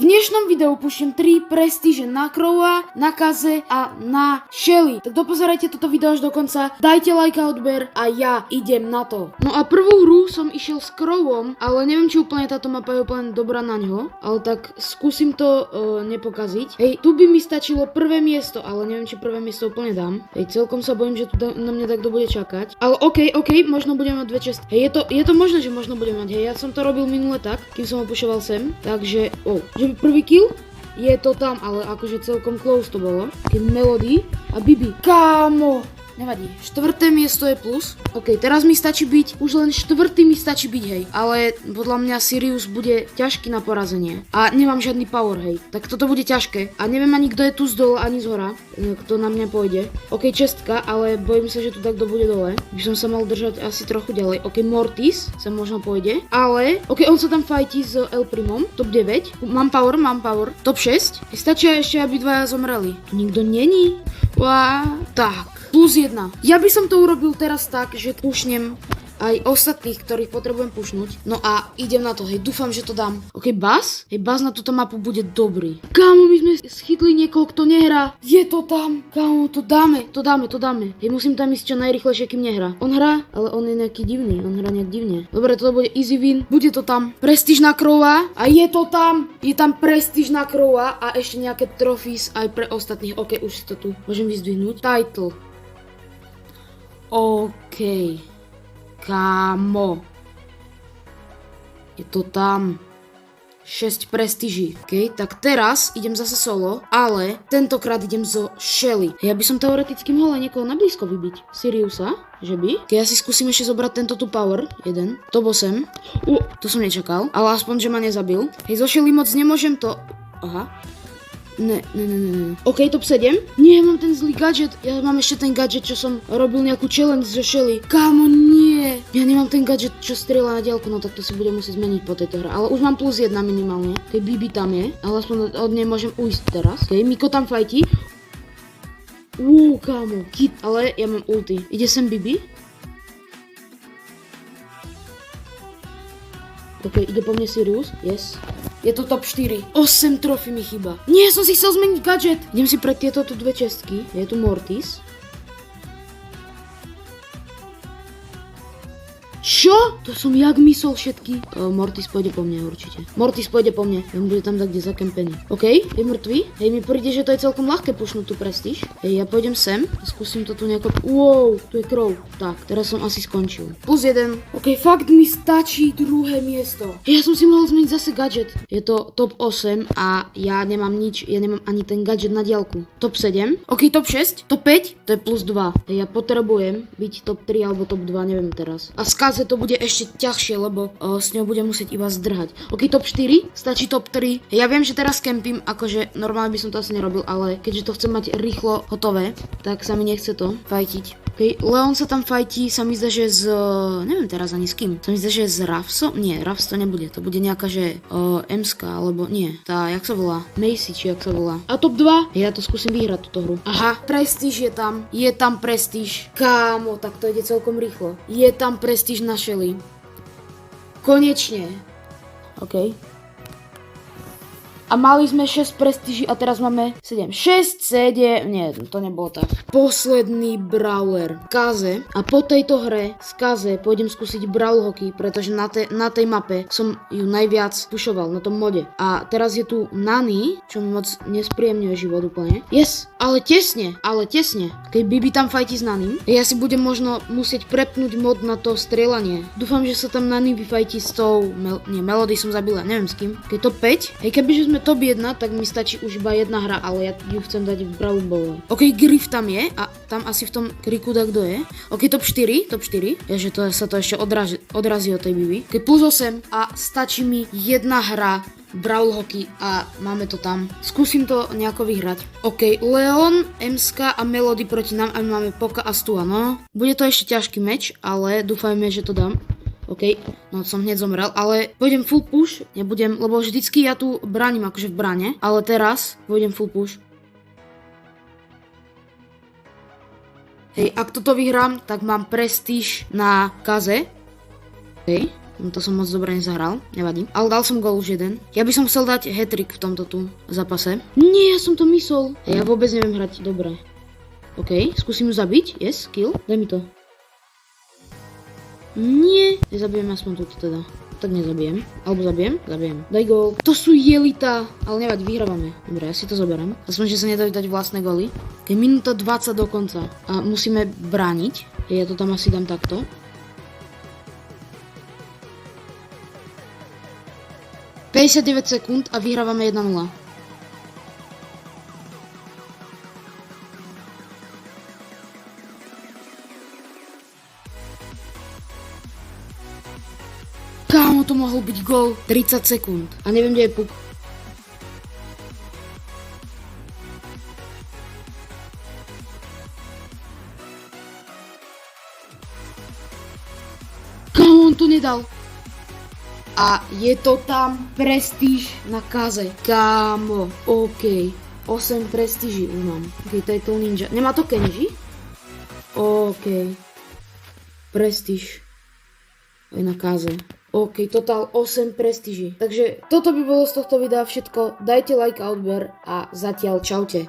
V dnešnom videu púšťam 3 prestíže na Crowa, na Kaze a na Shelly. Tak dopozerajte toto video až do konca, dajte like a odber a ja idem na to. No a prvú hru som išiel s Crowom, ale neviem, či úplne táto mapa je úplne dobrá na ňo, ale tak skúsim to nepokaziť. Hej, tu by mi stačilo prvé miesto, ale neviem, či prvé miesto úplne dám. Hej, celkom sa bojím, že tu na mňa takto bude čakať. Ale OK, možno budem mať 2 česty. Hej, je to možné, že možno budem mať. Hej, ja som to robil minule tak, kým som ho pušoval sem, takže že prvý kill je to tam, ale akože celkom close to bolo. Keď Melody a Bibi. Kámo! Nevadí. 4. miesto je plus. OK, teraz mi stačí byť, už len 4. mi stačí byť, hej. Ale podľa mňa Sirius bude ťažký na porazenie. A nemám žiadny power, hej. Tak toto bude ťažké. A neviem ani kto je tu z dole, ani z hora. Kto na mňa pôjde. OK, čestka, ale bojím sa, že tu takto bude dole. By som sa mal držať asi trochu ďalej. OK, Mortis sa možno pôjde. Ale, OK, on sa tam fajtí s El Primom. Top 9. Mám power. Top 6. Stačia ešte, aby dvaja zomreli. Tu nikto není. Tak. Plus 1. Ja by som to urobil teraz tak, že pušnem aj ostatných, ktorých potrebujem pušnúť. No a idem na to, hej, dúfam, že to dám. OK, Buzz? Hej, Buzz na túto mapu bude dobrý. Kámo, my sme schytli niekoho, kto nehrá. Je to tam. Kámo, to dáme. Hej, musím tam ísť čo najrychlejšie, kým nehrá. On hrá, ale on je nejaký divný, on hrá nejak divne. Dobre, toto bude easy win. Bude to tam. Prestíž na Crowa a je to tam. Je tam prestíž na Crowa a ešte nejaké trophies aj pre ostatných. OK, už si to tu môžem vyzdvihnúť. Title. OK. Kámo. Je to tam. 6 prestíží. OK, tak teraz idem zase solo, ale tentokrát idem zo Shelly. Ja by som teoreticky mohla niekoho na blízko vybiť. Siriusa, že by? Ja si skúsim ešte zobrať tento tu power. Jeden. Top 8. To som nečakal, ale aspoň, že ma nezabil. Hej, zo Shelly moc nemôžem to... Aha. Ne. OK, top 7. Nie, mám ten zlý gadget. Ja mám ešte ten gadget, čo som robil nejakú challenge zo Shelly. Kámo, nie. Ja nemám ten gadget, čo strieľa na diaľku, no tak to si budem musieť zmeniť po tejto hre. Ale už mám plus 1 minimálne. Keď Bibi tam je, ale aspoň od nej môžem ujsť teraz. OK, Miko tam fajtí. Kámo. Kit, ale ja mám ulti. Ide sem Bibi. OK, ide po mne Sirius. Yes. Je to top 4. 8 trofy mi chýba. Nie, som si chcel zmeniť gadget. Idem si pre tieto tu 2 čestky. Je tu Mortis. Čo? To som jak mysol všetky. Mortis pôjde po mne určite. On bude tam tak, kde zakempený. OK, je mŕtvý. Hej, mi príde, že to je celkom ľahké pušnúť tú prestíž. Hej, ja pôjdem sem. Skúsim to tu nejako... Tu je Crow. Tak, teraz som asi skončil. Plus 1. OK, fakt mi stačí druhé miesto. Ja som si mohol zmeniť zase gadget. Je to top 8 a ja nemám nič. Ja nemám ani ten gadget na diaľku. Top 7. OK, top 6. Top 5. To je plus 2. Hej, ja potrebujem byť top 3 alebo top 2, neviem teraz. A Kaze to bude ešte ťažšie, lebo s ňou budem musieť iba zdrhať. OK, top 4, stačí top 3. Ja viem, že teraz kempím, akože normálne by som to asi nerobil, ale keďže to chcem mať rýchlo hotové, tak sa mi nechce to fajtiť. OK, Leon sa tam fajtí, sa mi zdá, že neviem teraz ani s kým. Sa mi zdá, že s Rafsom? Nie, Rafs to nebude, to bude nejaká, že Emska, alebo nie, tá, jak sa volá? Macy, či jak sa volá. A top 2? Ja to skúsim vyhrať túto hru. Aha, prestíž je tam prestíž. Kámo, tak to ide celkom rýchlo. Je tam prestíž na Shelly. Konečne. OK. A mali sme 6 prestíží a teraz máme 7. 6, 7, nie, to nebolo tak. Posledný brawler. Kaze. A po tejto hre z Kaze pôjdem skúsiť brawl hockey, pretože na tej mape som ju najviac pušoval, na tom mode. A teraz je tu Nani, čo mi moc nespríjemňuje život úplne. Yes, ale tesne. Keď Bibi tam fajtí s Nanim, ja si budem možno musieť prepnúť mod na to strieľanie. Dúfam, že sa tam Nani vyfajtí s tou... Melody som zabila, neviem s kým. Keď top 5, hej, kebyže sme top 1, tak mi stačí už iba jedna hra, ale ja ju chcem dať v Brawl Ball. OK, Griff tam je a tam asi v tom kriku kto je. OK, top 4. Ježe, sa to ešte odrazí od tej Bibi. OK, plus 8 a stačí mi jedna hra Brawl hockey a máme to tam. Skúsim to nejako vyhrať. OK, Leon, Emska a Melody proti nám a my máme Poka a Stu, no. Bude to ešte ťažký meč, ale dúfajme, že to dám. OK, no som hneď zomrel, ale pôjdem full push, nebudem, lebo vždycky ja tu bránim akože v bráne, ale teraz pôjdem full push. Hej, ak toto vyhrám, tak mám prestíž na Kaze. OK, To som moc dobre nezahral, nevadí. Ale dal som gól už jeden. Ja by som chcel dať hat-trick v tomto tu zápase. Nie, ja som to mysol. Ja vôbec neviem hrať dobre. OK, skúsim ju zabiť. Yes, kill. Daj mi to. Nie. Nezabijem aspoň túto teda. Tak nezabijem. Alebo zabijem? Zabijem. Daj gól. To sú jelita. Ale nevadí, vyhrávame. Dobre, ja si to zoberám. Aspoň, že sa nedajú dať vlastné góly. Je minúta 20 do konca. A musíme brániť. Ja to tam asi dám takto. ...59 sekúnd a vyhrávame 1-0. Kámo, to mohol byť gól. 30 sekúnd. A neviem, kde je puk. Kámo, on to nedal. A je to tam prestíž na kaze. Kámo, OK. 8 prestíží už mám. OK, to je to ninja. Nemá to Kenji? OK. Prestíž. Je na kaze. OK, totál 8 prestíží. Takže toto by bolo z tohto videa všetko. Dajte like a odber a zatiaľ čaute.